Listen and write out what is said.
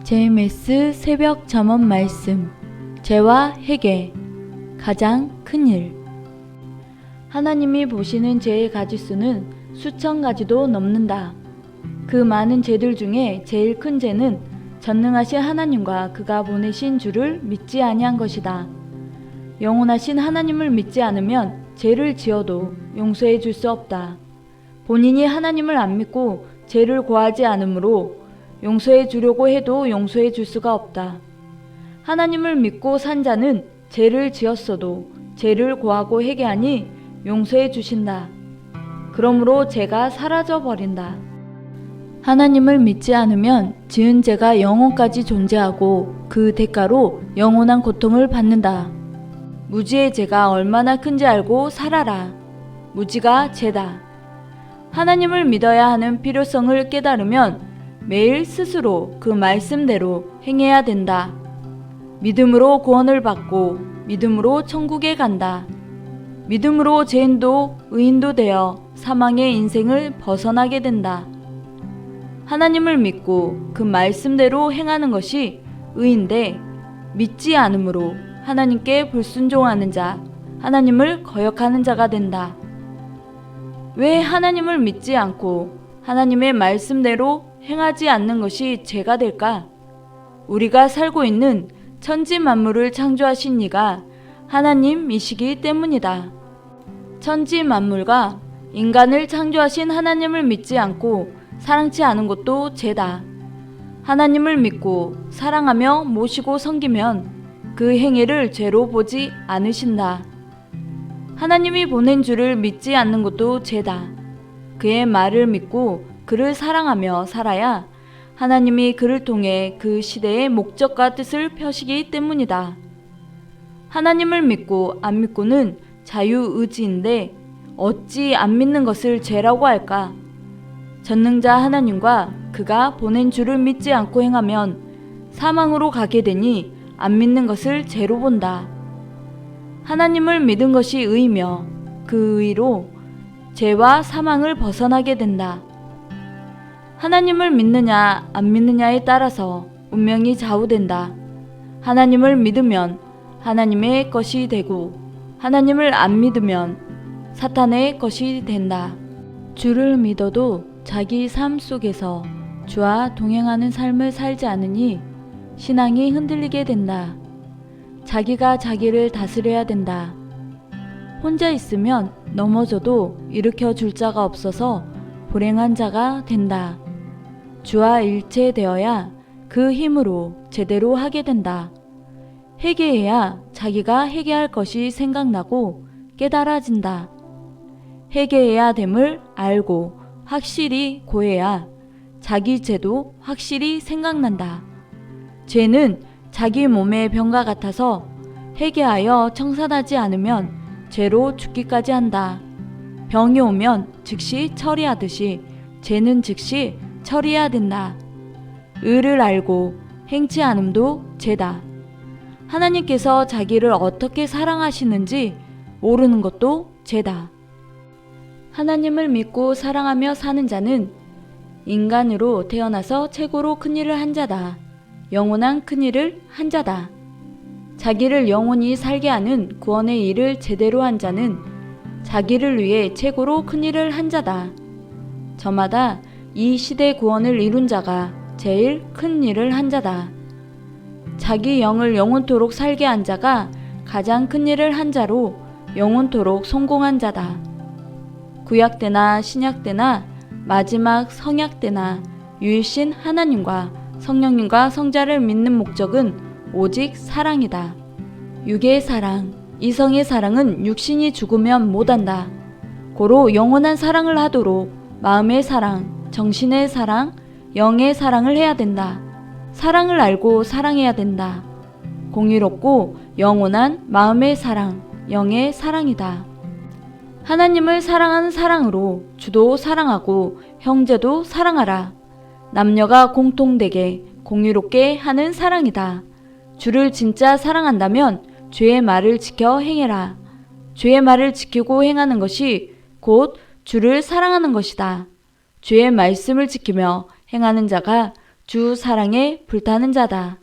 JMS 새벽 잠언 말씀. 죄와 회개. 가장 큰 일. 하나님이 보시는 죄의 가지수는 수천 가지도 넘는다. 그 많은 죄들 중에 제일 큰 죄는 전능하신 하나님과 그가 보내신 주를 믿지 아니한 것이다. 영원하신 하나님을 믿지 않으면 죄를 지어도 용서해 줄 수 없다. 본인이 하나님을 안 믿고 죄를 고하지 않으므로 용서해 주려고 해도 용서해 줄 수가 없다. 하나님을 믿고 산 자는 죄를 지었어도 죄를 고하고 회개하니 용서해 주신다. 그러므로 죄가 사라져 버린다. 하나님을 믿지 않으면 지은 죄가 영원까지 존재하고 그 대가로 영원한 고통을 받는다. 무지의 죄가 얼마나 큰지 알고 살아라. 무지가 죄다. 하나님을 믿어야 하는 필요성을 깨달으면 매일 스스로 그 말씀대로 행해야 된다. 믿음으로 구원을 받고 믿음으로 천국에 간다. 믿음으로 죄인도 의인도 되어 사망의 인생을 벗어나게 된다. 하나님을 믿고 그 말씀대로 행하는 것이 의인데 믿지 않으므로 하나님께 불순종하는 자, 하나님을 거역하는 자가 된다. 왜 하나님을 믿지 않고 하나님의 말씀대로 행하지 않는 것이 죄가 될까? 우리가 살고 있는 천지 만물을 창조하신 이가 하나님이시기 때문이다. 천지 만물과 인간을 창조하신 하나님을 믿지 않고 사랑치 않은 것도 죄다. 하나님을 믿고 사랑하며 모시고 섬기면 그 행위를 죄로 보지 않으신다. 하나님이 보낸 주를 믿지 않는 것도 죄다. 그의 말을 믿고 그를 사랑하며 살아야 하나님이 그를 통해 그 시대의 목적과 뜻을 펴시기 때문이다. 하나님을 믿고 안 믿고는 자유의지인데 어찌 안 믿는 것을 죄라고 할까? 전능자 하나님과 그가 보낸 주를 믿지 않고 행하면 사망으로 가게 되니 안 믿는 것을 죄로 본다. 하나님을 믿은 것이 의이며 그 의로 죄와 사망을 벗어나게 된다. 하나님을 믿느냐 안 믿느냐에 따라서 운명이 좌우된다. 하나님을 믿으면 하나님의 것이 되고 하나님을 안 믿으면 사탄의 것이 된다. 주를 믿어도 자기 삶 속에서 주와 동행하는 삶을 살지 않으니 신앙이 흔들리게 된다. 자기가 자기를 다스려야 된다. 혼자 있으면 넘어져도 일으켜 줄 자가 없어서 불행한 자가 된다. 주와 일체되어야 그 힘으로 제대로 하게 된다. 회개해야 자기가 회개할 것이 생각나고 깨달아진다. 회개해야 됨을 알고 확실히 고해야 자기 죄도 확실히 생각난다. 죄는 자기 몸의 병과 같아서 회개하여 청산하지 않으면 죄로 죽기까지 한다. 병이 오면 즉시 처리하듯이 죄는 즉시 처리해야 된다. 의를 알고 행치 않음도 죄다. 하나님께서 자기를 어떻게 사랑하시는지 모르는 것도 죄다. 하나님을 믿고 사랑하며 사는 자는 인간으로 태어나서 최고로 큰 일을 한 자다. 영원한 큰 일을 한 자다. 자기를 영원히 살게 하는 구원의 일을 제대로 한 자는 자기를 위해 최고로 큰 일을 한 자다. 저마다 이 시대 구원을 이룬 자가 제일 큰 일을 한 자다. 자기 영을 영원토록 살게 한 자가 가장 큰 일을 한 자로 영원토록 성공한 자다. 구약 때나 신약 때나 마지막 성약 때나 유일신 하나님과 성령님과 성자를 믿는 목적은 오직 사랑이다. 육의 사랑, 이성의 사랑은 육신이 죽으면 못한다. 고로 영원한 사랑을 하도록 마음의 사랑, 정신의 사랑, 영의 사랑을 해야 된다. 사랑을 알고 사랑해야 된다. 공의롭고 영원한 마음의 사랑, 영의 사랑이다. 하나님을 사랑하는 사랑으로 주도 사랑하고 형제도 사랑하라. 남녀가 공통되게 공의롭게 하는 사랑이다. 주를 진짜 사랑한다면 주의 말을 지켜 행해라. 주의 말을 지키고 행하는 것이 곧 주를 사랑하는 것이다. 주의 말씀을 지키며 행하는 자가 주 사랑에 불타는 자다.